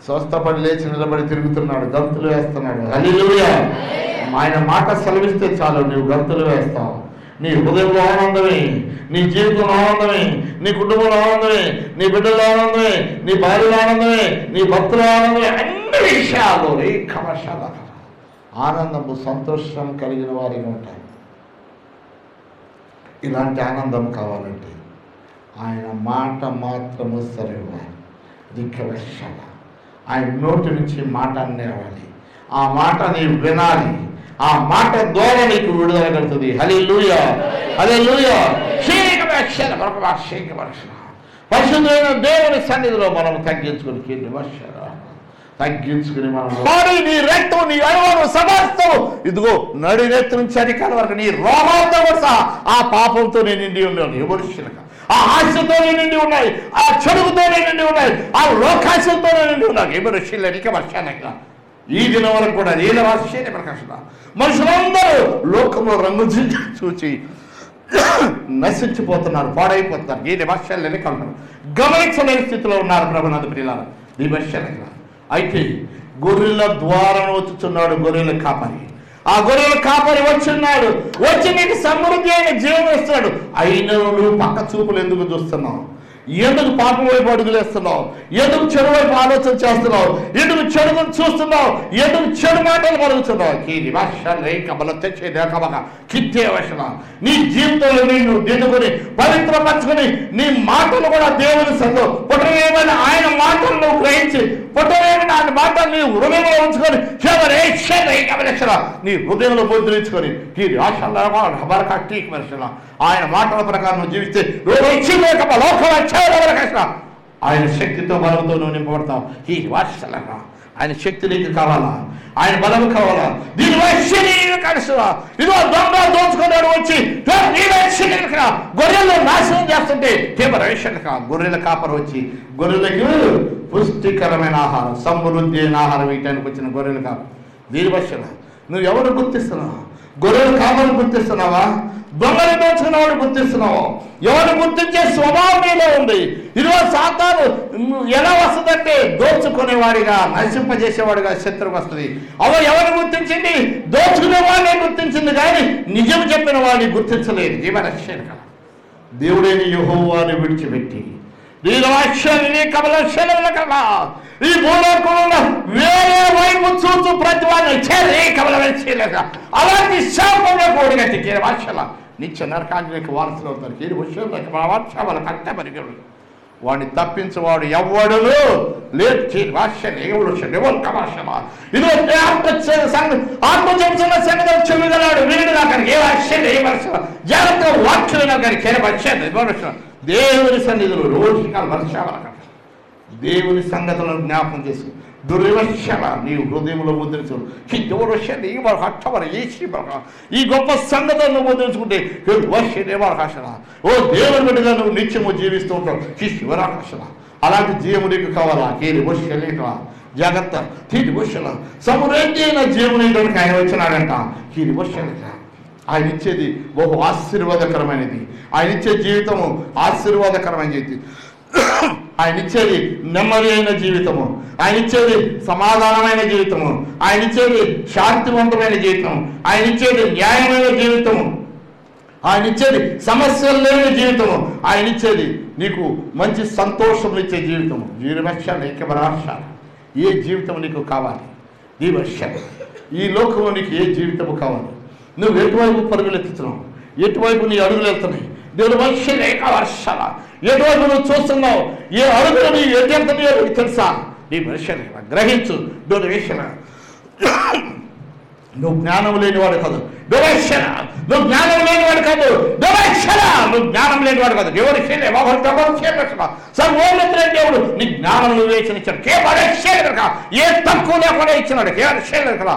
స్వస్థపడి లేచి నిలబడి తిరుగుతున్నాడు, గంతులు వేస్తున్నాడు. హల్లెలూయా. ఆయన మాట సెలవిస్తే చాలు నీవు గంతులు వేస్తావు. నీ హృదయంలో ఆనందమే, నీ జీవితంలో ఆనందమే, నీ కుటుంబంలో ఆనందమే, నీ బిడ్డలో ఆనందమే, నీ భార్యలో ఆనందమే, నీ భక్తుల ఆనందమే, అన్ని విషయాలు రేఖాల ఆనందము సంతోషం కలిగిన వారిగా ఉంటాయి. ఇలాంటి ఆనందం కావాలంటే ఆయన మాట మాత్రము సరివ్వాలి. దిక్కవశాల ఆయన నోటి నుంచి మాట అనేవాలి. ఆ మాట నీవు వినాలి. ఆ మాట ద్వారా నీకు విడుదల కలుగుతుంది. హల్లెలూయా, హల్లెలూయా. పరిశుద్ధమైన దేవుని సన్నిధిలో మనం తగ్గించుకుని మనం నీ రక్తం, నీ అణువును సమస్తం ఇదిగో నడినెత్తి నుంచి అధికారుల వరకు నీ రోగాలతో కూడా ఆ పాపంతో నేను నిండి ఉన్నాను. ఎవరుషులుగా ఆ ఆశతో నిండి ఉన్నాయి, ఆ చెడుగుతో నిండి ఉన్నాయి, ఆ లోకాశలతో నిండి ఉన్నాయి. ఎవరుషులనిక వర్షానక ఈ దినం వరకు కూడా నీళ్ళ వర్షాన్ని ప్రకాశం మనుషులందరూ లోకంలో రంగు చూచి నశించిపోతున్నారు, పాడైపోతున్నారు. ఈ వర్షాలు వెనకాలంటారు, గమనించలేని స్థితిలో ఉన్నారు. ప్రభునాథ ప్రియులారా, ఈ వర్షాలు అయితే గొర్రెల ద్వారం వచ్చుచున్నాడు గొర్రెల కాపరి. ఆ గొర్రెల కాపరి వచ్చున్నాడు, వచ్చి నీకు సమృద్ధి అయిన జీవం ఇస్తున్నాడు. అయినా నువ్వు పక్క చూపులు ఎందుకు చూస్తున్నావు? ఎందుకు పాపం వైపు అడుగులేస్తున్నావు? ఎందుకు చెడు వైపు ఆలోచన చేస్తున్నావు? ఎందుకు చెడును చూస్తున్నావు? ఎందుకు చెడు మాటలు పలుకుతున్నావు? నీ జీవితంలో నువ్వు దిద్దుకొని పవిత్రపరచుకొని నీ మాటలు కూడా దేవుని సందో పుట్టవేమైనా ఆయన మాటలు నువ్వు గ్రహించి పుట్టవేమైనా ఆయన మాటలు నీ హృదయంలో ఉంచుకొని నీ హృదయంలో బోధించుకొని ఆయన మాటల ప్రకారం నువ్వు జీవిస్తే ఆయన శక్తితో బలంతో నువ్వు నింపబడతావు. ఈ వాత్సల్యంగా ఆయన శక్తి నీకు కావాలా? ఆయన బలం కావాలా? దీని కలుసురా. ఇదిగో దొంగ దోచుకున్నాడు వచ్చి గొర్రెలు నాశనం చేస్తుంటే గొర్రెల కాపరు వచ్చి గొర్రెలకు పుష్టికరమైన ఆహారం, సమృద్ధి అయిన ఆహారం ఇయటానికి వచ్చిన గొర్రెల కాపరు. దీని వర్షల నువ్వు ఎవరు గుర్తిస్తున్నావు? గొర్రెలు కావాలని గుర్తిస్తున్నావా? దొంగలు దోచుకున్నవాడు గుర్తిస్తున్నావు? ఎవరిని గుర్తించే స్వభావం నీలో ఉంది. ఇదిగో సాతాను ఎలా వస్తుందంటే దోచుకునేవాడిగా, నశింపజేసేవాడిగా శత్రువు వస్తుంది. ఎవరిని గుర్తించింది? దోచుకునేవాడిని గుర్తించింది, కానీ నిజం చెప్పిన వాడిని గుర్తించలేదు. జీవరక్షణ దేవుడైన యెహోవాను విడిచిపెట్టి ఈ భూలోకంలో వేరే వైపు చూచు ప్రతి వాడిని అలాంటి శాపంలో కోడిగా తిరిగే భాషల నిత్య నరకాగ్నికి వారసులు అవుతారు. ఈ విషయంలో కట్టబరిగడు వాడిని తప్పించేవాడు ఎవడును లేదు. ఆత్మచంసిన సంగతి చెవిగలాడు వీడు అక్కడికి ఏ వర్షం ఏ వర్షం జాగ్రత్తగా వాక్యులు కానీ దేవుని సన్నిధిలో రోజుకాల వర్షాల దేవుని సంగతులను జ్ఞాపకం చేసి దుర్విమర్శల నీ హృదయంలో ముద్రించు. ఈ గొప్ప సంగతులను ముద్రించుకుంటే ఓ దేవుని బిడ్డగా నువ్వు నిత్యము జీవిస్తూ ఉంటావు. శివరాకర్షణ అలాంటి జీవము నీకు కావాలా? జాగ్రత్త తీరివశల సమృద్ధైన జీవనైనకి ఆయన వచ్చినాడంట. తీరివశలేక ఆయన ఇచ్చేది బహు ఆశీర్వాదకరమైనది. ఆయన ఇచ్చే జీవితము ఆశీర్వాదకరమైనది. ఆయన ఇచ్చేది నెమ్మది అయిన జీవితము, ఆయన ఇచ్చేది సమాధానమైన జీవితము, ఆయన ఇచ్చేది శాంతివంతమైన జీవితం, ఆయన ఇచ్చేది న్యాయమైన జీవితము, ఆయన ఇచ్చేది సమస్యలు లేని జీవితము, ఆయన ఇచ్చేది నీకు మంచి సంతోషం ఇచ్చే జీవితము. ఏ జీవితం నీకు కావాలి? ఈ వర్షం ఈ లోకంలో నీకు ఏ జీవితము కావాలి? నువ్వు ఎటువైపు పరుగులెత్తుతున్నావు? ఎటువైపు నీ అడుగులు వెళ్తున్నాయి? దేవుడు వర్షం వర్షాల ఎటువైపు నువ్వు చూస్తున్నావు? ఏ అడుగులు నీ ఎదుగుతున్నాయో నీకు తెలుసా? నీ వర్షం గ్రహించు. దేవుడు వేషణ నువ్వు జ్ఞానం లేనివాడు కాదు. దురక్షణ నువ్వు జ్ఞానం లేనివాడు కాదు. దురక్షణ నువ్వు జ్ఞానం లేనివాడు కాదు. దేవుడు సర్వోన్నతులైన దేవుడు నీ జ్ఞానం నువ్వే ఇచ్చాడు. కేవలం ఏ తక్కువ లేకుండా ఇచ్చినాడు. కేవలం కదా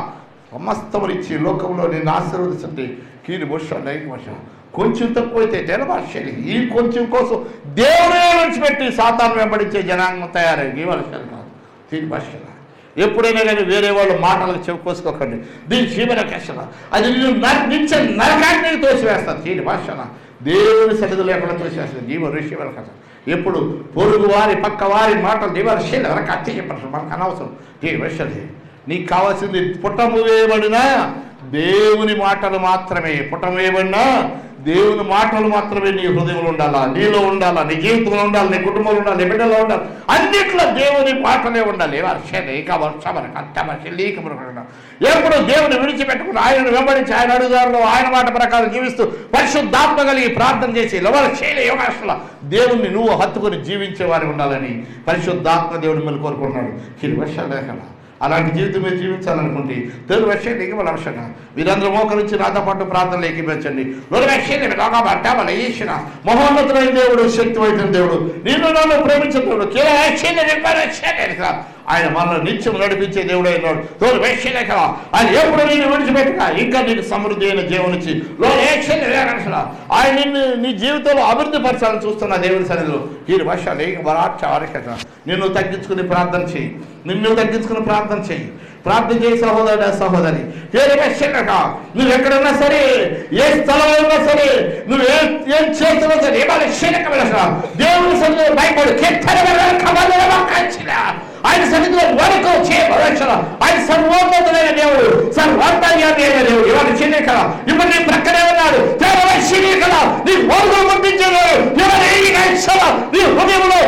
సమస్తములు ఇచ్చి లోకంలో నేను ఆశీర్వదించండి. కీని వర్ష వర్ష కొంచెం తక్కువైతే జనభాషలు ఈ కొంచెం కోసం దేవుడే విడిచిపెట్టి సాతాను వెంబడించే జనాంగం తయారైంది. ఈ వర్షాలు కాదు. దీని భాష ఎప్పుడైనా కానీ వేరే వాళ్ళు మాటలకు చెప్పుకోసుకోకండి. దీని జీవన కష్టం అది నిత్య నరకాన్ని తోసివేస్తాను. దీని భాషన దేవుని సన్నిధి లేకుండా తోసివేస్తాను. జీవ ఋషివల కథ ఎప్పుడు పొరుగు వారి పక్క వారి మాటలు దేవరశీల వరకు అత్య చెప్పారు. మనకు అనవసరం. దీని వర్షలే నీకు కావాల్సింది పుట్టము వేయబడినా దేవుని మాటలు మాత్రమే. పుట్టము వేయబడినా దేవుని మాటలు మాత్రమే నీ హృదయంలో ఉండాలా, నీలో ఉండాలా, నీ జీవితంలో ఉండాలి, నీ కుటుంబంలో ఉండాలి, నీ బిడ్డలో ఉండాలి. అన్నిట్లో దేవుని మాటలే ఉండాలి. ఎప్పుడు దేవుని విడిచిపెట్టుకుని ఆయనను వెంబడించి ఆయన అడుగుదారులో ఆయన మాట ప్రకారం జీవిస్తూ పరిశుద్ధాత్మ కలిగి ప్రార్థన చేసి దేవుణ్ణి నువ్వు హత్తుకొని జీవించే వారి ఉండాలని పరిశుద్ధాత్మ దేవుని మిమ్మల్ని కోరుకుంటున్నాడు. వర్షాలు అలాంటి జీవితం మీరు జీవించాలనుకుంటే తెలుగు విషయం ఎగిమల అవసరంగా మీరందరూ మోకరించి నాతో పాటు ప్రార్థనలు ఎక్కిపించండి. ఈశ్వర మహోన్నతులైన దేవుడు, శక్తివంతులైన దేవుడు, నిన్ను నన్ను ప్రేమించిన దేవుడు, ఆయన మనల్ని నిత్యం నడిపించే దేవుడు అయినాడు. తోడు వేషలేక ఆయన ఎప్పుడు నేను విడిచిపెట్టక ఇంకా నీకు సమృద్ధి అయిన జీవనిచ్చి ఆయన నిన్ను నీ జీవితంలో అభివృద్ధి పరచాలని చూస్తున్న దేవుని సన్నిధిలో ఈ వర్షాలు నిన్ను తగ్గించుకుని ప్రార్థన చేయి. నిన్ను తగ్గించుకుని ప్రార్థన చేయి. ప్రార్థన చేయి సహోదరుడు, సహోదరి. నువ్వు ఎక్కడున్నా సరే, ఏ స్థలంలో ఉన్నా సరే, నువ్వు ఏం చేస్తున్నా సరే, దేవుని సన్నిధిలో భయపడు. ఆయన సన్నిధిలో వరకు చేయబడ ఆయన సర్వోన్నతులైన దేవుడు, సర్వాంతర్యామైన దేవుడు. ఇవాళ చిన్న కదా ఇప్పుడు నీ ప్రక్కనే ఉన్నాడు. కదా నీ ఓర్గు పంపించాడు. నీ హృదయంలో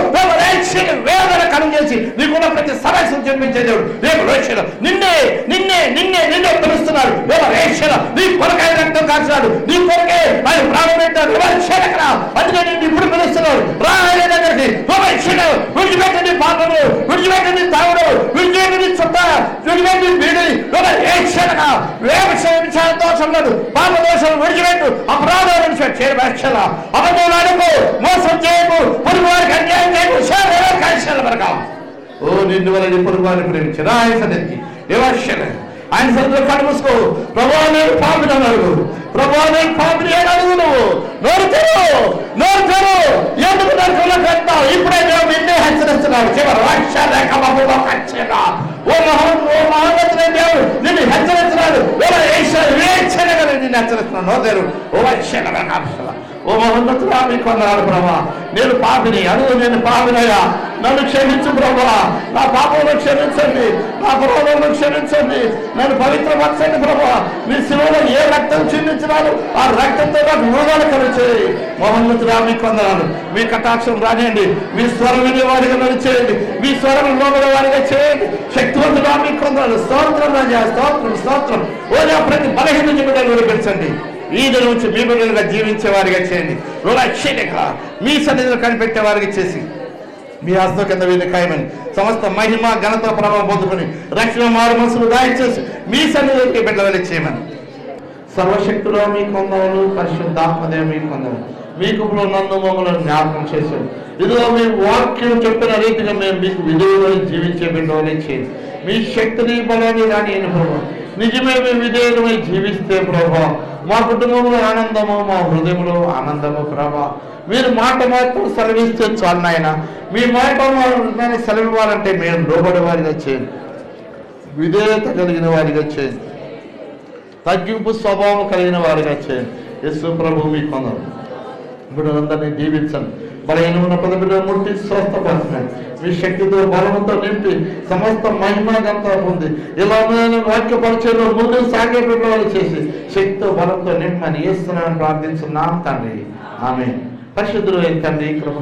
వేదన కలుగు చేసి నీకున్న ప్రతి సమస్యను చూపించే దేవుడు. రేపు రేషణ నిన్నే నిన్నే నిన్నే నిన్నే పిలుస్తున్నాడు. రేషణ నీ కొరకాయ రక్తం కాల్చినాడు. నీ కొరకే ఆయన ప్రాణం పెట్టాడు. అందుకే నేను ఇప్పుడు పిలుస్తున్నాడు. రాయన దగ్గరికి విడిచిపెట్టండి పాపము, విడిచిపెట్టండి తాగుడు, విడిచిపెట్టండి చుట్ట, విడిచిపెట్టి వీడి రేషణగా విషయాలు దోషం లేదు. పాప దోషం విడిచిపెట్టు, అపరాధాలు విడిచిపెట్టు. చేరవేక్షణ అబద్ధాలు అడుగు, మోసం చేయకు, పొరుగు వారికి అన్యాయం చేయకు. ఓ నిన్ను వల్ల నీ పొరుగు వారిని ప్రేమించరా ఆయన సన్నిధికి ఏవర్షణ ఆయన సన్నిధిలో కళ్ళు మూసుకో. ప్రభువా నేను పాపిని అడుగు. ప్రభువా నేను పాపిని అని అడుగు. నువ్వు నోరు తెరు, నోరు తెరు. ఎందుకు నరకంలో పెడతావు? ఇప్పుడే దేవుడు నిన్నే హెచ్చరిస్తున్నాడు. చివరి ఓ మహోన్నతులైన దేవుడు నిన్ను హెచ్చరిస్తున్నాడు. నిన్ను హెచ్చరిస్తున్నాను. నోదేరు ఓ అక్షర ఓ మహోన్నతుడా మీకు వందనాలు ప్రభా. నేను పాపిని, అడుగు నేను పాపినయ్యా, నన్ను క్షమించు ప్రభా. నా పాపంలో క్షమించండి, నా అపరాధంలో క్షమించండి, నన్ను పవిత్రపరచండి ప్రభా. మీ శిలువలో ఏ రక్తం చిందించినారు ఆ రక్తంతో నాకు మృగాలు కలిచేయి. మహోన్నతుడా మీకు వందనాలు. మీ కటాక్షం రానియండి, మీ స్వరం వినే వారిగా నడిచేయండి, మీ స్వరం లోబడే వారిగా చేయండి. శక్తివంతుడా మీకు వందనాలు. స్తోత్రం రాజా, స్తోత్రం స్తోత్రం. ఓ ప్రతి బలహీన బిడ్డలు విడిపించండి. ఈ దిన నుంచి మీ బిడ్డలుగా జీవించే వారిగా చేయండి. రక్షణక మీ సన్నిధిలో కనిపెట్టే వారికి చేసి మీ హస్తం కింద వీళ్ళు ఖాయమని సమస్త మహిమ ఘనత ప్రభావం పొందుకొని రక్షణ మారు మనసులు దాయిచేసి మీ సన్నిధిలోకి బిడ్డల వెళ్ళి చేయమని. సర్వశక్తులో మీ కొందరు, పరిశుద్ధాత్మదేవ మీ కొందరు, మీ కృపలో నన్ను మమ్మల్ని జ్ఞాపకం చేశారు. ఇదిగో మీ వాక్యం చెప్పిన రీతిగా మేము మీకు విధులలో జీవించే బిడ్డలే చేయండి. మీ శక్తిని బలాన్ని రాని ప్రభావం నిజమే మేము విధేయులమై జీవిస్తే ప్రభా మా కుటుంబంలో ఆనందము, మా హృదయంలో ఆనందము ప్రభా. మీరు మాట మాత్రం సెలవిస్తే చాలు నాయన. మీ మాట నేను సెలవివ్వాలంటే మేము లోబడే వారిగా చేయండి, విధేయత కలిగిన వారిగా చేయండి, తగ్గింపు స్వభావం కలిగిన వారిగా చేయండి. యేసు ప్రభు మీ కొందరు బిడ్డలందరినీ దీవించండి. బలహీన ఉన్న పద బిడ్డలు ముట్టి స్వస్థపరచండి. మీ శక్తితో బలంతో నింపి సమస్త మహిమ గంతా పొంది ఇలా వాక్య పరిచయంలో ముందు సాగే బిడ్డలు చేసి శక్తితో బలంతో నింపని యేసునామమున ప్రార్థించున్నాం తండ్రి. ఆమేన్. పరిశుద్ధుడు తండ్రి కృప